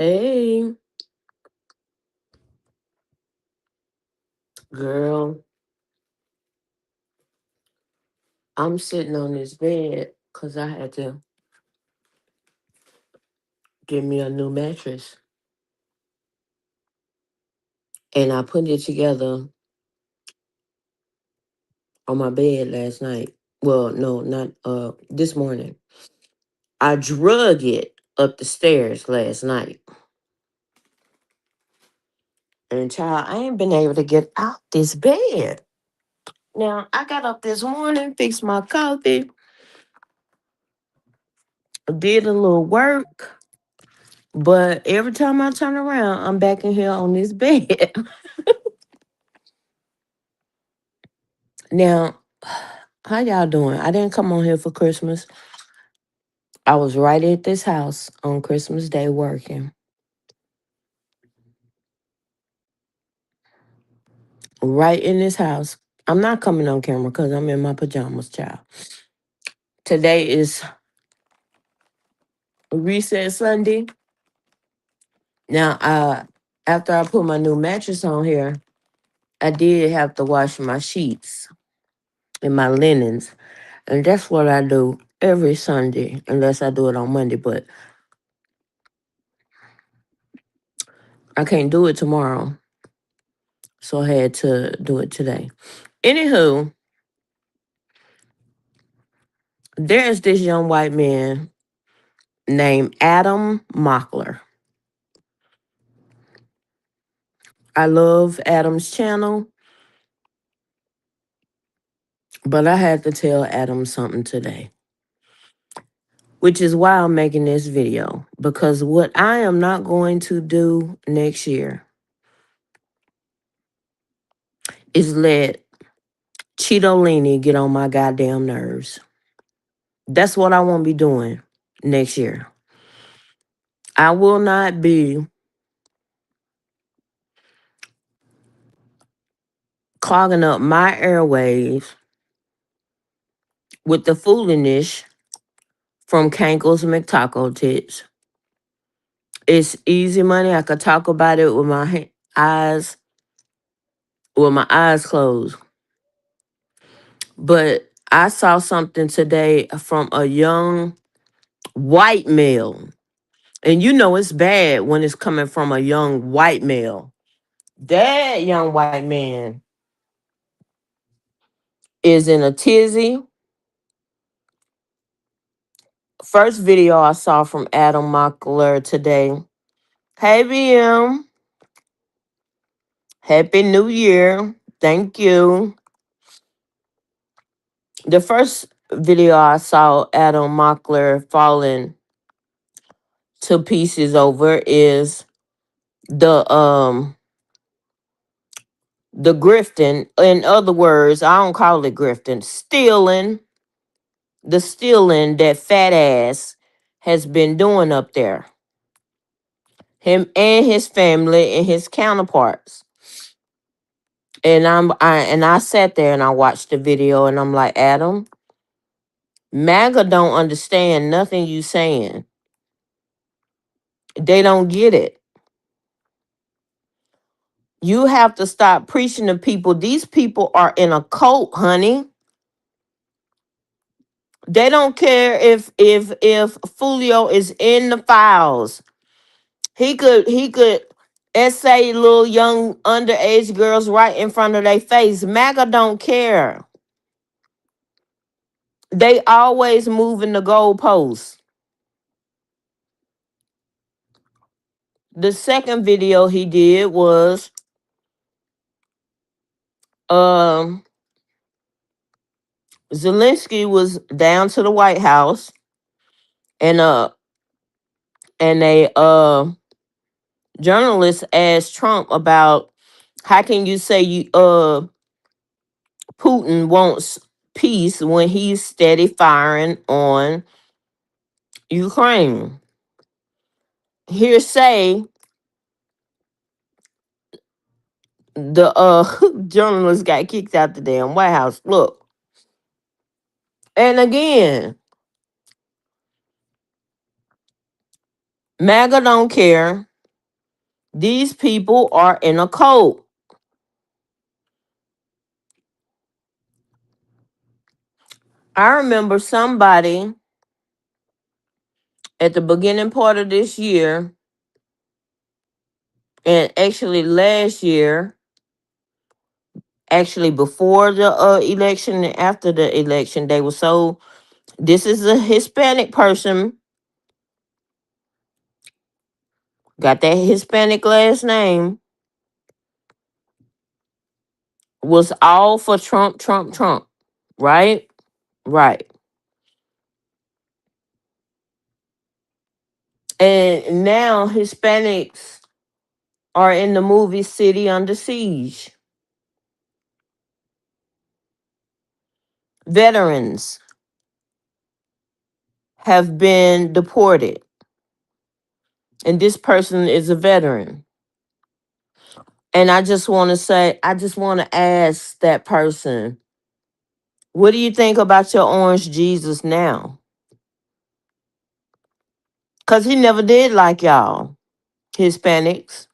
Hey, girl, I'm sitting on this bed because I had to get me a new mattress. And I put it together on my bed last night. Well, no, not this morning. I drug it up the stairs last night. And child, I ain't been able to get out this bed. Now, I got up this morning, fixed my coffee, did a little work, but every time I turn around, I'm back in here on this bed. Now, how y'all doing? I didn't come on here for Christmas. I was right at this house on Christmas Day working. Right in this house. I'm not coming on camera because I'm in my pajamas, child. Today is Reset Sunday. Now, after I put my new mattress on here, I did have to wash my sheets and my linens. And that's what I do every Sunday, unless I do it on Monday, but I can't do it tomorrow. So I had to do it today. Anywho, there's this young white man named Adam Mockler. I love Adam's channel, but I had to tell Adam something today, which is why I'm making this video. Because what I am not going to do next year is let Cheetolini get on my goddamn nerves. That's what I won't be doing next year. I will not be clogging up my airwaves with the foolishness from Kankles McTaco Tits. It's easy money. I could talk about it with my eyes closed. But I saw something today from a young white male. And you know it's bad when it's coming from a young white male. That young white man is in a tizzy. First video I saw from Adam Mockler today. Hey BM. Happy New Year. Thank you. The first video I saw Adam Mockler falling to pieces over is the grifting. In other words, I don't call it grifting, stealing that fat ass has been doing up there. Him and his family and his counterparts. And I sat there and I watched the video and I'm like, Adam, MAGA don't understand nothing you saying. They don't get it. You have to stop preaching to people. These people are in a cult, honey. They don't care if Fulio is in the files. He could essay little young underage girls right in front of their face. MAGA don't care. They always moving the goalposts. The second video he did was um Zelensky was down to the White House and a journalist asked Trump about how can you say Putin wants peace when he's steady firing on Ukraine. Hearsay the journalist got kicked out the damn White House. Look, and again, MAGA don't care. These people are in a cult. I remember somebody at the beginning part of this year, and actually last year, actually before the election and after the election, they were so. This is a Hispanic person, got that Hispanic last name, was all for Trump, Trump, Trump, right? Right. And now Hispanics are in the movie City Under Siege. Veterans have been deported, and this person is a veteran. And I just want to say, I just want to ask that person, what do you think about your orange Jesus now? Because he never did like y'all, Hispanics.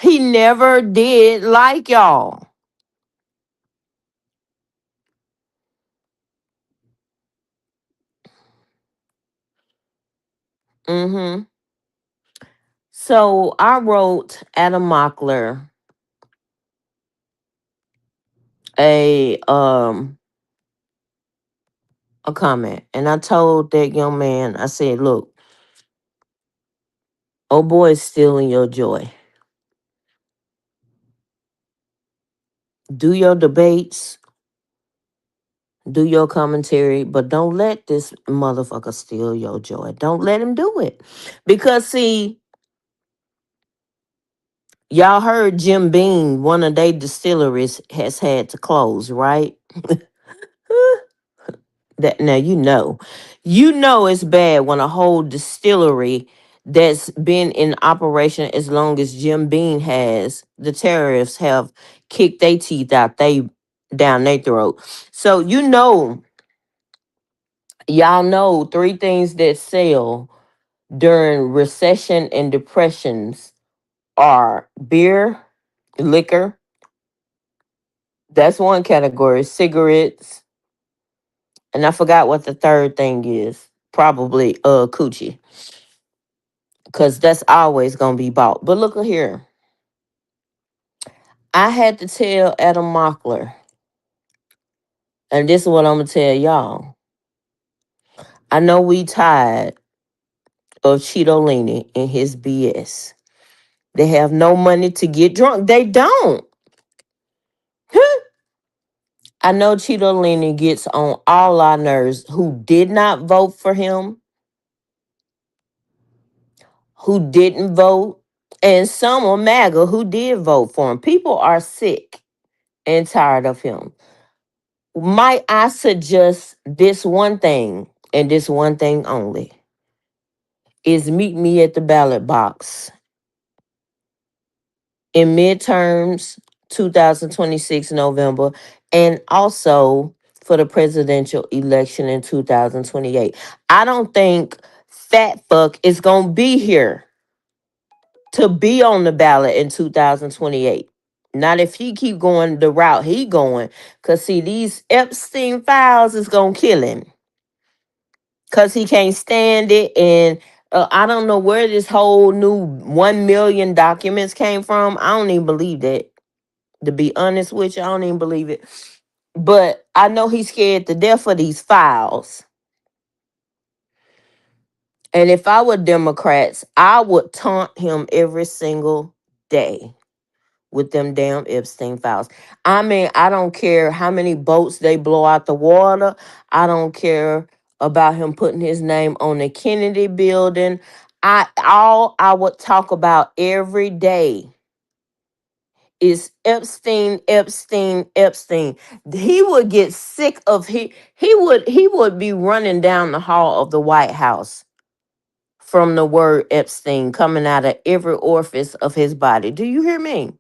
He never did like y'all. Mm-hmm. So I wrote Adam Mockler a um a comment, and I told that young man, I said, look, oh boy is stealing your joy. Do your debates, do your commentary, but don't let this motherfucker steal your joy. Don't let him do it. Because see, y'all heard Jim Beam, one of their distilleries has had to close, right? That now you know it's bad when a whole distillery that's been in operation as long as Jim Beam has, the terrorists have kicked their teeth out they down their throat. So y'all know three things that sell during recession and depressions are beer, liquor, that's one category, cigarettes, and I forgot what the third thing is. Probably coochie. Cause that's always gonna be bought. But look at here. I had to tell Adam Mockler, and this is what I'm gonna tell y'all. I know we tired of Cheeto Leaning and his BS. They have no money to get drunk. They don't. I know Cheeto Leaning gets on all our nerves who did not vote for him, who didn't vote, and some are MAGA who did vote for him. People are sick and tired of him. Might I suggest this one thing and this one thing only is meet me at the ballot box in midterms 2026 November and also for the presidential election in 2028. I don't think fat fuck is going to be here to be on the ballot in 2028. Not if he keep going the route he going, cuz see these Epstein files is going to kill him. Cause he can't stand it, and I don't know where this whole new 1 million documents came from. I don't even believe that. To be honest with you, I don't even believe it. But I know he's scared to death of these files. And if I were Democrats, I would taunt him every single day with them damn Epstein files. I mean, I don't care how many boats they blow out the water. I don't care about him putting his name on the Kennedy building. I would talk about every day is Epstein, Epstein, Epstein. He would get sick of he would be running down the hall of the White House from the word Epstein coming out of every orifice of his body. Do you hear me?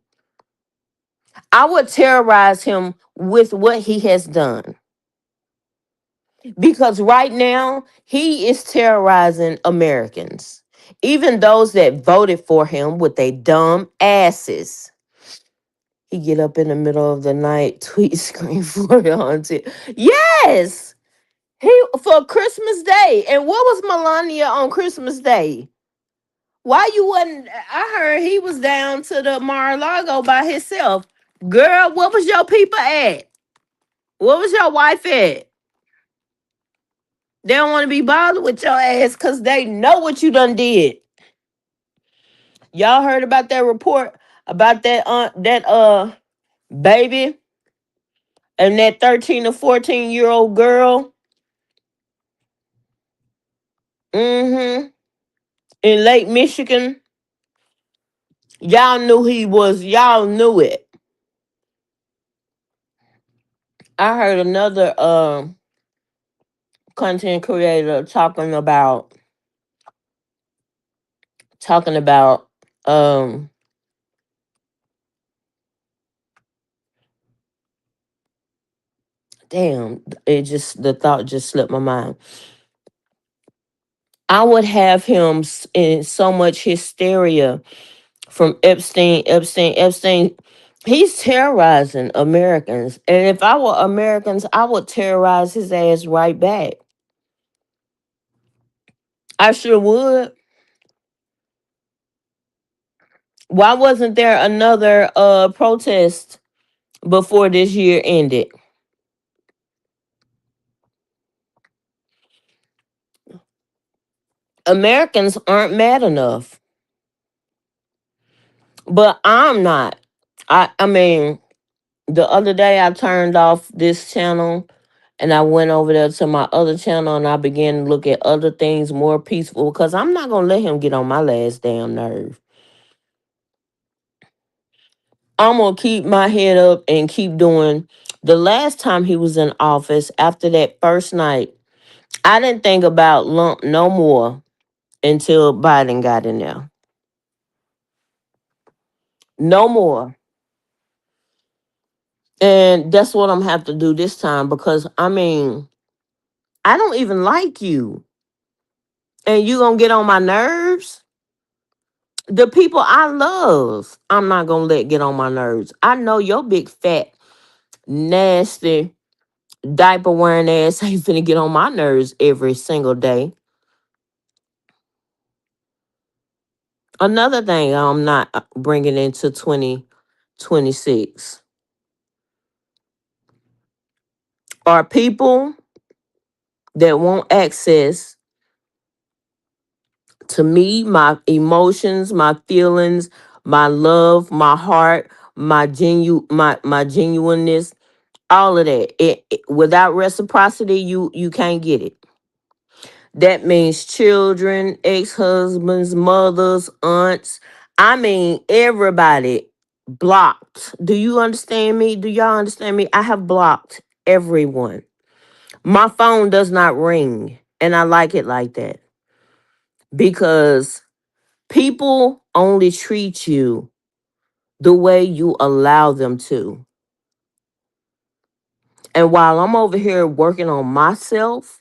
I would terrorize him with what he has done because right now he is terrorizing Americans. Even those that voted for him with their dumb asses. He get up in the middle of the night, tweet screen for the haunted. Yes, he for Christmas Day. And what was Melania on Christmas Day? Why you wasn't? I heard he was down to the Mar-a-Lago by himself. Girl, what was your people at? What was your wife at? They don't want to be bothered with your ass because they know what you done did. Y'all heard about that report about that baby and that 13 or 14-year-old girl? Mm-hmm. In Lake Michigan. Y'all knew he was, y'all knew it. I heard another content creator talking about um damn, it just the thought just slipped my mind. I would have him in so much hysteria from Epstein. He's terrorizing Americans. And if I were Americans, I would terrorize his ass right back. I sure would. Why wasn't there another protest before this year ended? Americans aren't mad enough. But I'm not. I mean, the other day I turned off this channel and I went over there to my other channel and I began to look at other things more peaceful because I'm not gonna let him get on my last damn nerve. I'm gonna keep my head up and keep doing. The last time he was in office, after that first night, I didn't think about lump no more until Biden got in there. No more. And that's what I'm have to do this time because I mean, I don't even like you. And you gonna get on my nerves? The people I love, I'm not gonna let get on my nerves. I know your big fat, nasty, diaper wearing ass ain't finna get on my nerves every single day. Another thing I'm not bringing into 2026 are people that want access to me, my emotions, my feelings, my love, my heart, my genuineness, all of that. Without reciprocity, you can't get it. That means children, ex-husbands, mothers, aunts. I mean everybody blocked. Do you understand me? Do y'all understand me? I have blocked everyone. My phone does not ring, and I like it like that because people only treat you the way you allow them to. And while I'm over here working on myself,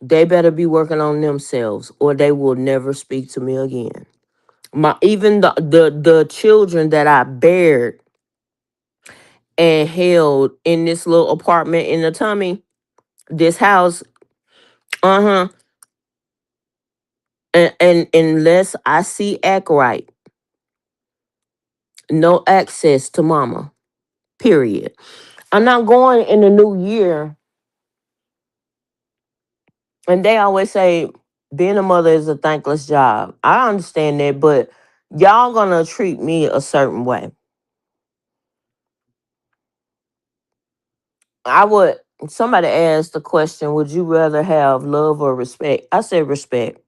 they better be working on themselves or they will never speak to me again. My even the children that I bared and held in this little apartment in the tummy, this house, uh-huh. And unless I see act right, no access to mama. Period. I'm not going in the new year. And they always say being a mother is a thankless job. I understand that, but y'all gonna treat me a certain way. I would somebody asked the question, would you rather have love or respect? I said respect.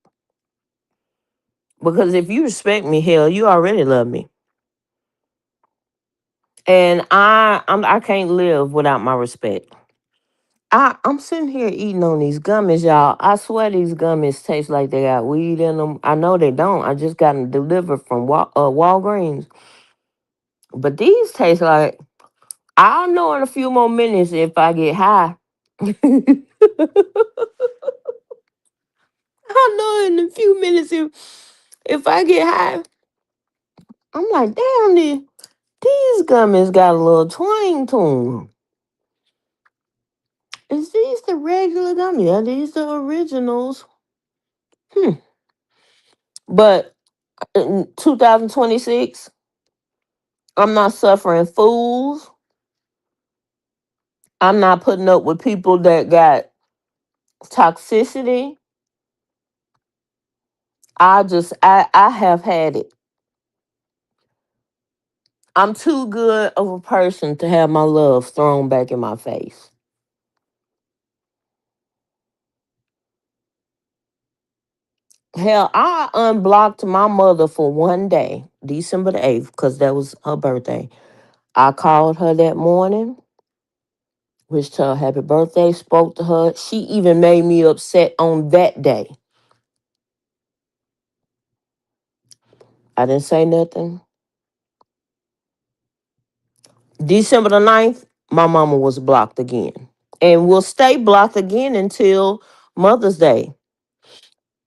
Because if you respect me, hell, you already love me. And I can't live without my respect. I'm sitting here eating on these gummies, y'all. I swear these gummies taste like they got weed in them. I know they don't. I just got them delivered from Walgreens. But these taste like I'll know in a few more minutes if I get high. I know in a few minutes if I get high, I'm like, damn, these gummies got a little twang to them. Is these the regular gummies? Yeah, these the originals. Hmm. But in 2026, I'm not suffering fools. I'm not putting up with people that got toxicity. I have had it. I'm too good of a person to have my love thrown back in my face. Hell, I unblocked my mother for one day, December the 8th, because that was her birthday. I called her that morning, wished her a happy birthday, spoke to her. She even made me upset on that day. I didn't say nothing. December the 9th, my mama was blocked again. And will stay blocked again until Mother's Day.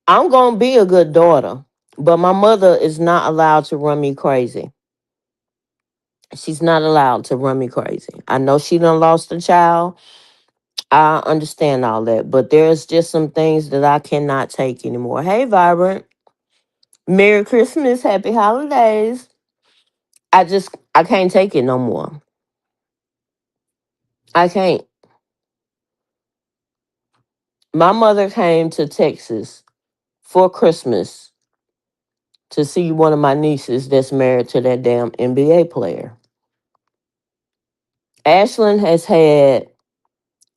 I'm going to be a good daughter, but my mother is not allowed to run me crazy. She's not allowed to run me crazy. I know she done lost a child. I understand all that, but there's just some things that I cannot take anymore. Hey, Vibrant. Merry Christmas. Happy holidays. I can't take it no more. I can't. My mother came to Texas for Christmas to see one of my nieces that's married to that damn NBA player. Ashlyn has had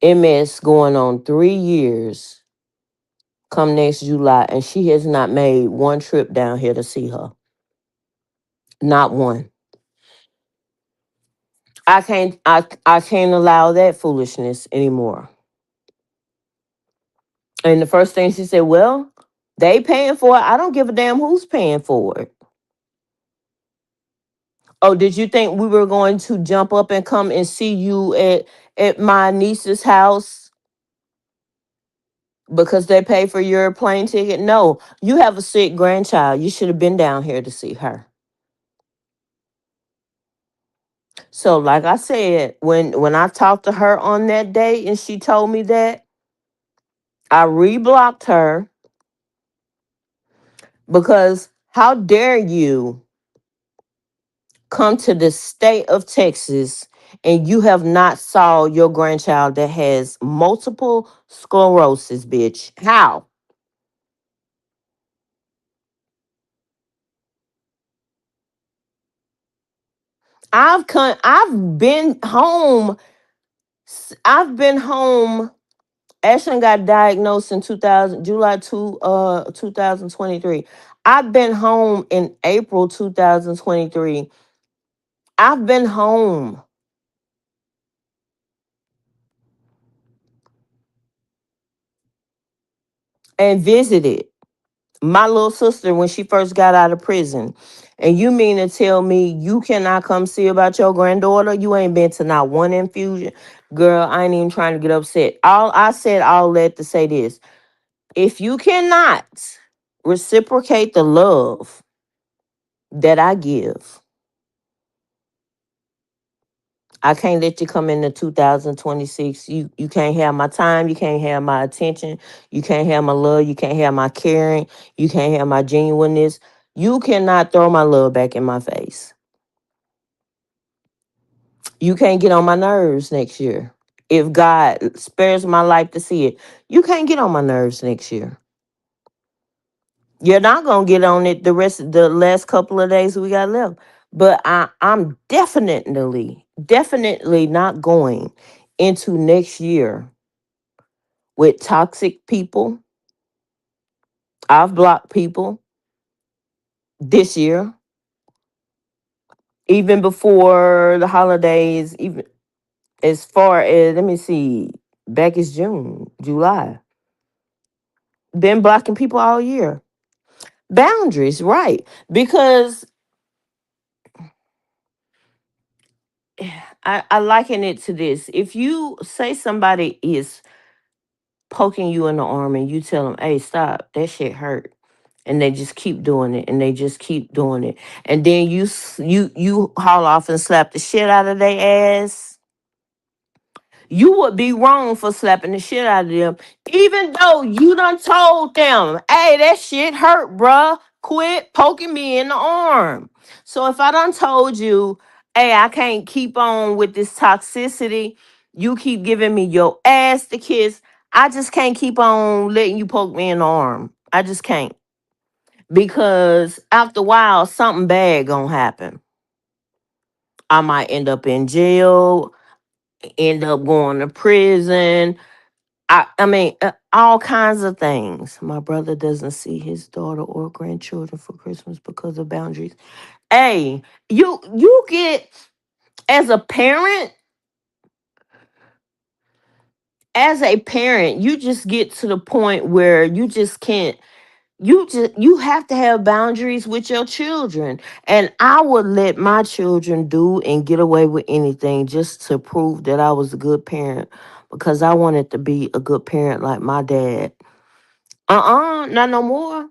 MS going on 3 years come next July, and she has not made one trip down here to see her. Not one. I can't allow that foolishness anymore. And the first thing she said, well, they paying for it. I don't give a damn who's paying for it. Oh, did you think we were going to jump up and come and see you at my niece's house because they pay for your plane ticket? No, you have a sick grandchild. You should have been down here to see her. So, like I said, when I talked to her on that day and she told me that, I reblocked her because how dare you come to the state of Texas and you have not saw your grandchild that has multiple sclerosis, bitch? How? I've been home. I've been home. Ashton got diagnosed in 2000 July 2023. I've been home in April 2023. I've been home and visited my little sister when she first got out of prison. And you mean to tell me you cannot come see about your granddaughter? You ain't been to not one infusion? Girl, I ain't even trying to get upset. All that to say this. If you cannot reciprocate the love that I give, I can't let you come into 2026. You can't have my time, you can't have my attention, you can't have my love, you can't have my caring, you can't have my genuineness. You cannot throw my love back in my face. You can't get on my nerves next year. If God spares my life to see it, you can't get on my nerves next year. You're not gonna get on it the rest of the last couple of days we got left. But I'm definitely not going into next year with toxic people. I've blocked people this year, even before the holidays, even as far as let me see, back is June, July. Been blocking people all year. Boundaries, right? Because I liken it to this. If you say somebody is poking you in the arm and you tell them, hey, stop, that shit hurt. And they just keep doing it and they just keep doing it. And then you haul off and slap the shit out of their ass. You would be wrong for slapping the shit out of them, even though you done told them, hey, that shit hurt, bruh. Quit poking me in the arm. So if I done told you, hey, I can't keep on with this toxicity, you keep giving me your ass to kiss, I just can't keep on letting you poke me in the arm. I just can't. Because after a while, something bad gonna happen. I might end up in jail, end up going to prison. I mean, all kinds of things. My brother doesn't see his daughter or grandchildren for Christmas because of boundaries. Hey, you get as a parent, you just get to the point where you just can't. You have to have boundaries with your children, and I would let my children do and get away with anything just to prove that I was a good parent because I wanted to be a good parent like my dad. Not no more.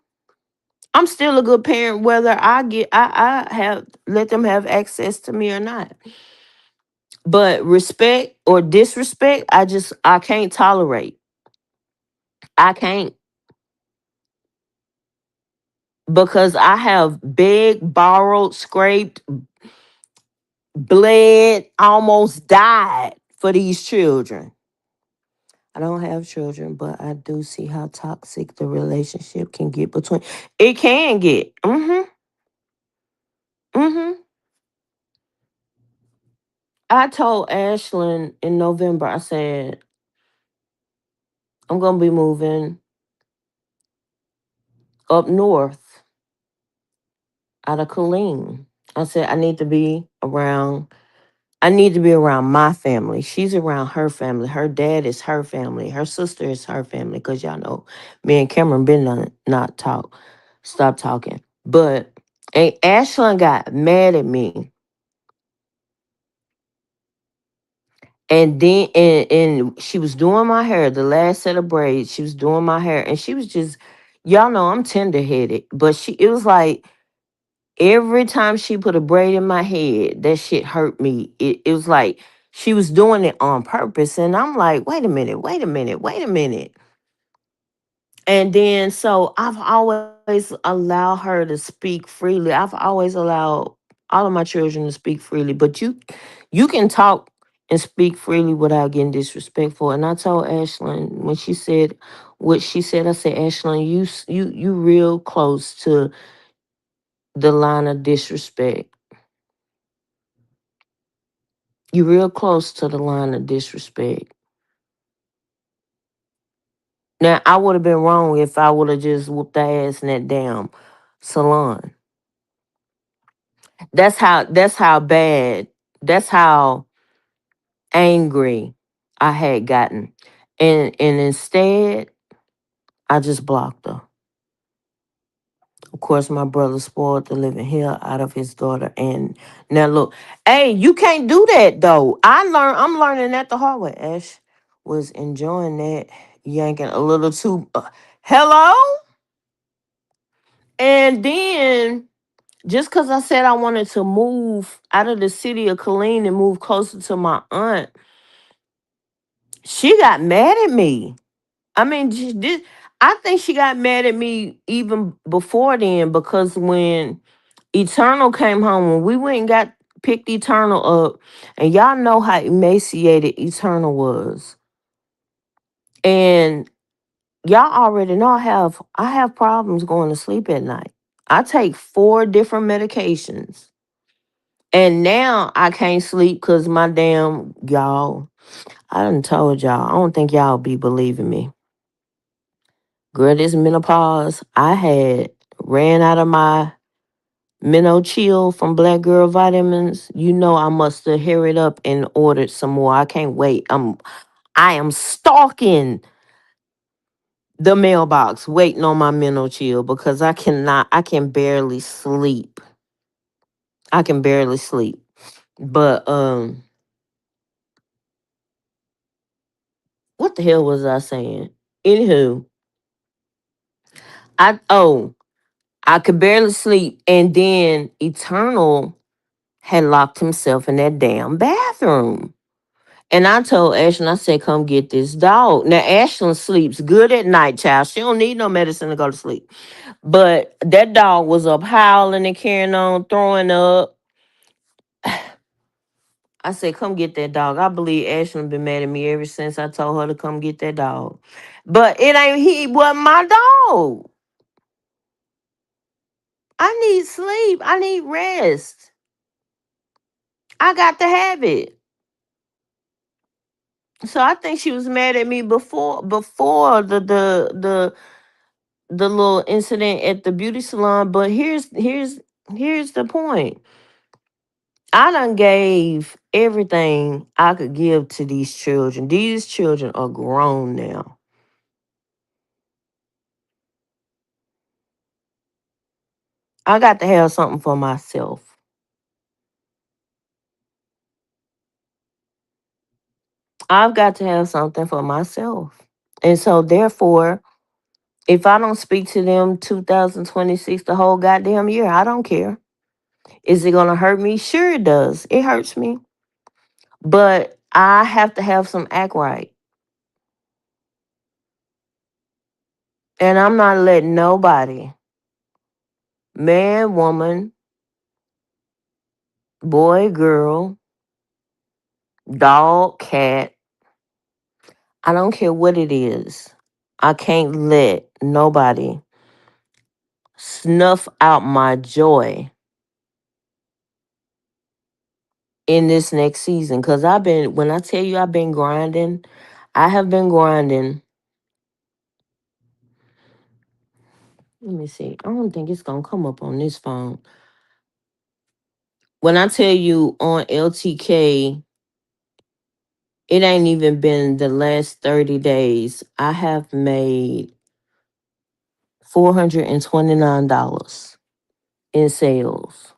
I'm still a good parent whether I have let them have access to me or not. But respect or disrespect, I can't tolerate. I can't because I have begged, borrowed, scraped, bled, almost died for these children. I don't have children, but I do see how toxic the relationship can get between. It can get. Mm-hmm. I told Ashlyn in November, I said, I'm gonna be moving up north out of Killeen. I said I need to be around my family. She's around her family. Her dad is her family. Her sister is her family. Cause y'all know me and Cameron been not talk. Stop talking. But and Ashlyn got mad at me. And then and she was doing my hair, the last set of braids. She was doing my hair. And she was just, y'all know I'm tender headed. But it was like every time she put a braid in my head, that shit hurt me. It was like she was doing it on purpose. And I'm like, wait a minute, wait a minute, wait a minute. And then so I've always allowed her to speak freely. I've always allowed all of my children to speak freely. But you can talk and speak freely without getting disrespectful. And I told Ashlyn when she said what she said, I said, Ashlyn, you real close to the line of disrespect. You real close to the line of disrespect. Now I would have been wrong if I would have just whooped the ass in that damn salon. That's how bad, that's how angry I had gotten. And instead I just blocked her. Of course my brother spoiled the living hell out of his daughter. And now look, hey, you can't do that though. I'm learning that the hard way. Ash was enjoying that yanking a little too hello. And then just because I said I wanted to move out of the city of Killeen and move closer to my aunt, she got mad at me. I mean, I think she got mad at me even before then because when Eternal came home, when we went and got picked Eternal up, and y'all know how emaciated Eternal was. And y'all already know I have problems going to sleep at night. I take 4 different medications. And now I can't sleep because my damn y'all. I done told y'all. I don't think y'all be believing me. Girl, this menopause, I had ran out of my Minnow Chill from Black Girl Vitamins. You know I must have hurried up and ordered some more. I can't wait. I am stalking the mailbox waiting on my Minnow Chill because I can barely sleep. I can barely sleep. But what the hell was I saying? Anywho, I could barely sleep, and then Eternal had locked himself in that damn bathroom. And I told Ashlyn, I said, come get this dog. Now Ashlyn sleeps good at night, child. She don't need no medicine to go to sleep. But that dog was up howling and carrying on, throwing up. I said, come get that dog. I believe Ashlyn been mad at me ever since I told her to come get that dog. But he wasn't my dog. I need sleep. I need rest. I got to have it. So I think she was mad at me before the little incident at the beauty salon. But here's the point. I done gave everything I could give to these children. These children are grown now. I got to have something for myself. I've got to have something for myself. And so therefore, if I don't speak to them 2026 the whole goddamn year, I don't care. Is it gonna hurt me? Sure it does. It hurts me. But I have to have some act right. And I'm not letting nobody, man, woman, boy, girl, dog, cat, I don't care what it is. I can't let nobody snuff out my joy in this next season. Cause when I tell you I've been grinding, I have been grinding. Let me see. I don't think it's gonna come up on this phone. When I tell you on LTK, it ain't even been the last 30 days. I have made $429 in sales.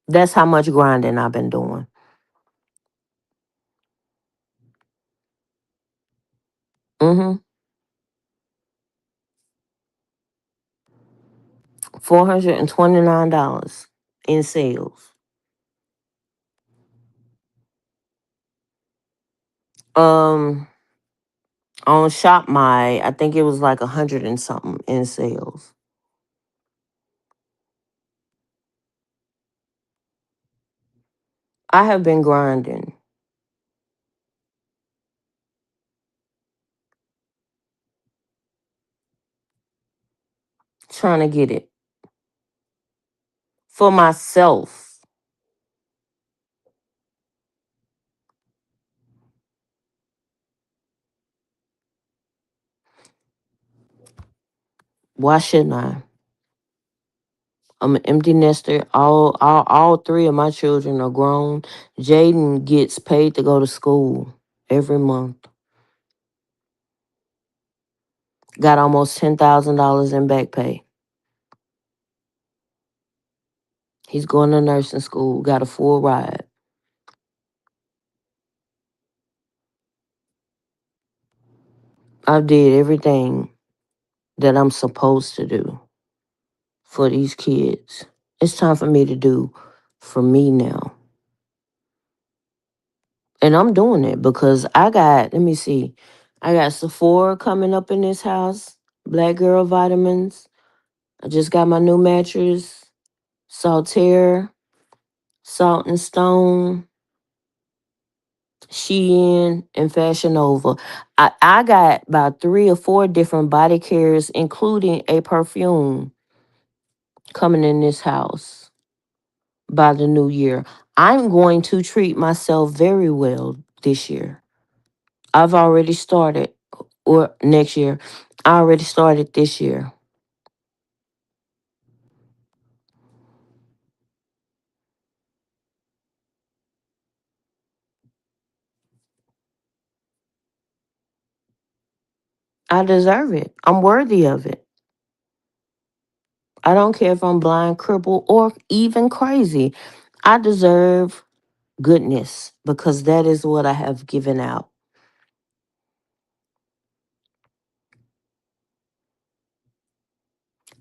That's how much grinding I've been doing. Mm-hmm. $429 in sales. Um, on Shop My, I think it was like 100 and something in sales. I have been grinding, trying to get it for myself. Why shouldn't I? I'm an empty nester. All three of my children are grown. Jaden gets paid to go to school every month. Got almost $10,000 in back pay. He's going to nursing school. Got a full ride. I did everything that I'm supposed to do for these kids. It's time for me to do for me now. And I'm doing it because let me see, I got Sephora coming up in this house, Black Girl Vitamins. I just got my new mattress, Saltaire, Salt and Stone, Shein, and Fashion Nova. I got about 3 or 4 different body cares, including a perfume coming in this house by the new year. I'm going to treat myself very well this year. I've already started, or next year. I already started this year. I deserve it. I'm worthy of it. I don't care if I'm blind, crippled, or even crazy. I deserve goodness because that is what I have given out.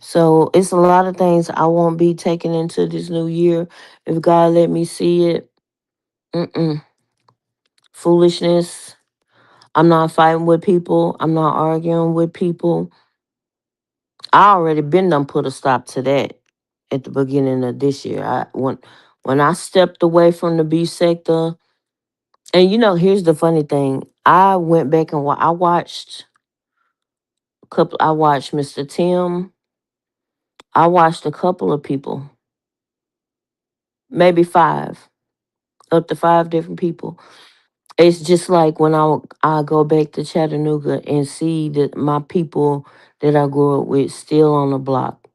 So it's a lot of things I won't be taking into this new year if God let me see it. Mm-mm. Foolishness. I'm not fighting with people. I'm not arguing with people. I already been done put a stop to that at the beginning of this year. When I stepped away from the beef sector, and here's the funny thing. I went back and I watched I watched Mr. Tim. I watched a couple of people, maybe five, up to five different people. It's just like when I go back to Chattanooga and see that my people that I grew up with still on the block.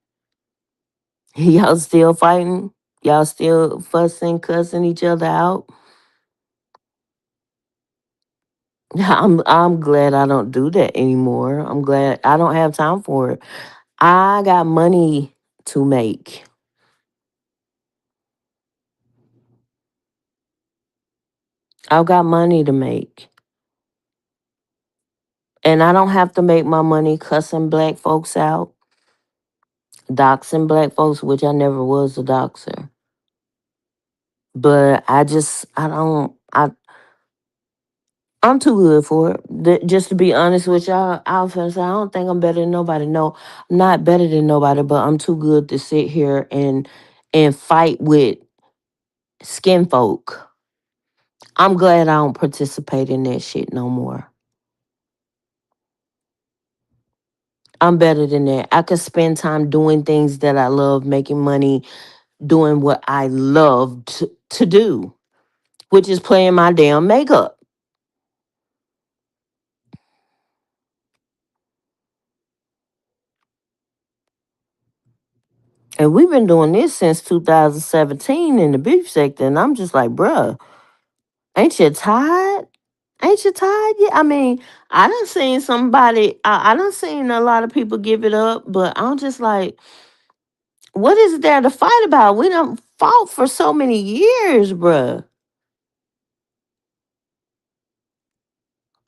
Y'all still fighting? Y'all still fussing, cussing each other out? I'm glad I don't do that anymore. I'm glad I don't have time for it. I got money to make. I've got money to make. And I don't have to make my money cussing black folks out, doxing black folks, which I never was a doxer. But I'm too good for it. Just to be honest with y'all, I was gonna say I don't think I'm better than nobody. No, I'm not better than nobody, but I'm too good to sit here and fight with skin folk. I'm glad I don't participate in that shit no more. I'm better than that. I could spend time doing things that I love, making money, doing what I love to do, which is playing my damn makeup. And we've been doing this since 2017 in the beef sector. And I'm just like, bruh, ain't you tired? Ain't you tired yet? I mean, I done seen a lot of people give it up, but I'm just like, what is there to fight about? We done fought for so many years, bruh.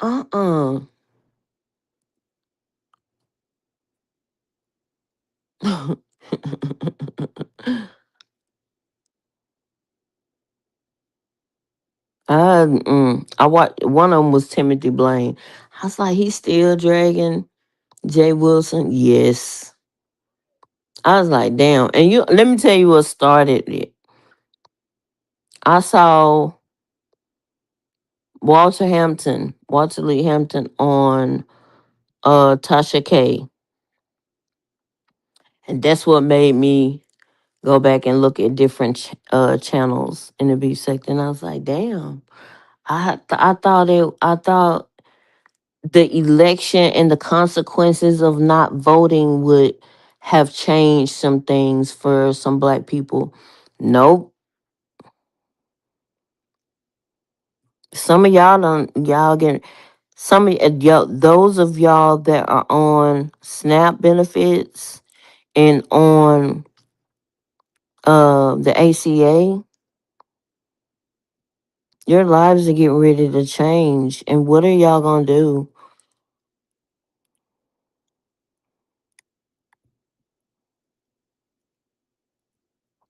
Uh-uh. I watched one of them was Timothy Blaine. I was like, he's still dragging Jay Wilson. Yes, I was like, damn. And let me tell you what started it. I saw Walter Lee Hampton on Tasha K, and that's what made me go back and look at different channels in the beef sector. And I was like, damn. I thought the election and the consequences of not voting would have changed some things for some black people. Nope. Some of y'all don't y'all get some of y'all, those of y'all that are on SNAP benefits and on the ACA, your lives are getting ready to change. And what are y'all gonna do?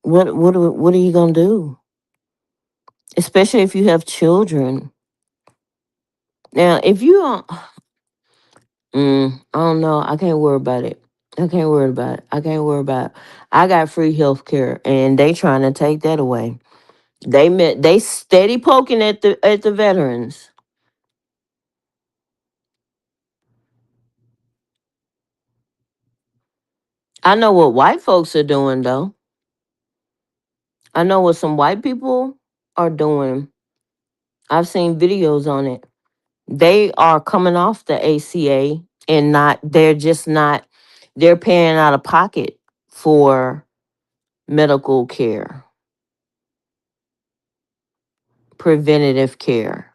What are you gonna do? Especially if you have children. Now, if you don't, I don't know. I can't worry about it. I can't worry about it. I can't worry about it. I got free health care, and they trying to take that away. They steady poking at the veterans. I know what white folks are doing though. I know what some white people are doing. I've seen videos on it. They are coming off the ACA and not. They're just not. They're paying out of pocket for medical care, preventative care.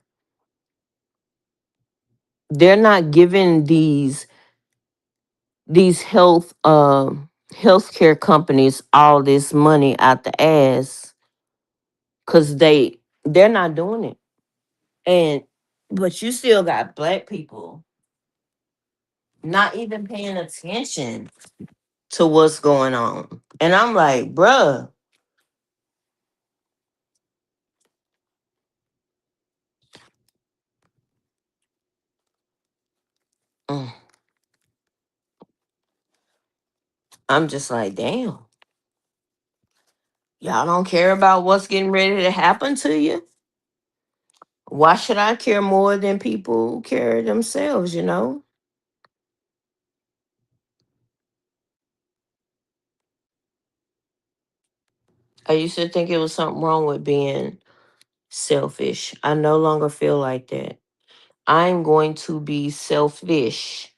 They're not giving these healthcare companies all this money out the ass because they're not doing it. And but you still got black people not even paying attention to what's going on. And I'm like, bruh, mm. I'm just like, damn, y'all don't care about what's getting ready to happen to you. Why should I care more than people care themselves, you know? I used to think it was something wrong with being selfish. I no longer feel like that. I'm going to be selfish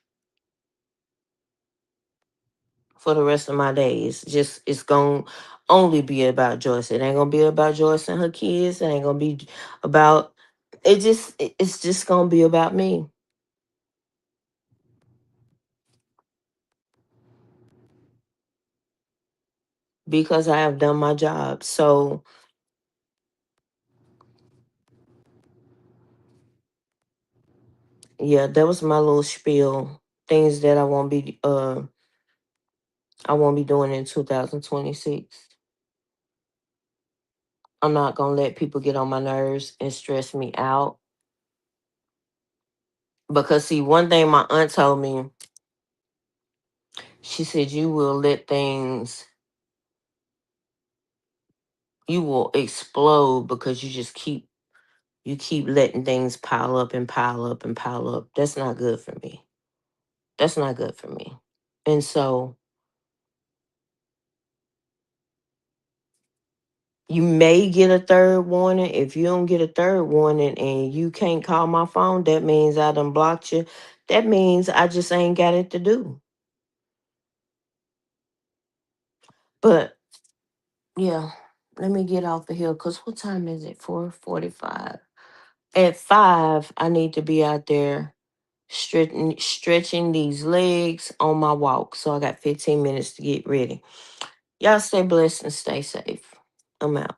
for the rest of my days. Just it's gonna only be about Joyce. It ain't gonna be about Joyce and her kids. It ain't gonna be about it's just gonna be about me because I have done my job. So yeah, that was my little spiel. Things that I won't be doing in 2026. I'm not gonna let people get on my nerves and stress me out. Because see, one thing my aunt told me, she said you will let things you will explode because you keep letting things pile up and pile up and pile up. That's not good for me. That's not good for me. And so you may get a third warning. If you don't get a third warning and you can't call my phone, that means I done blocked you. That means I just ain't got it to do. But yeah, let me get off of here because what time is it? 4:45. At 5, I need to be out there stretching these legs on my walk. So I got 15 minutes to get ready. Y'all stay blessed and stay safe. I'm out.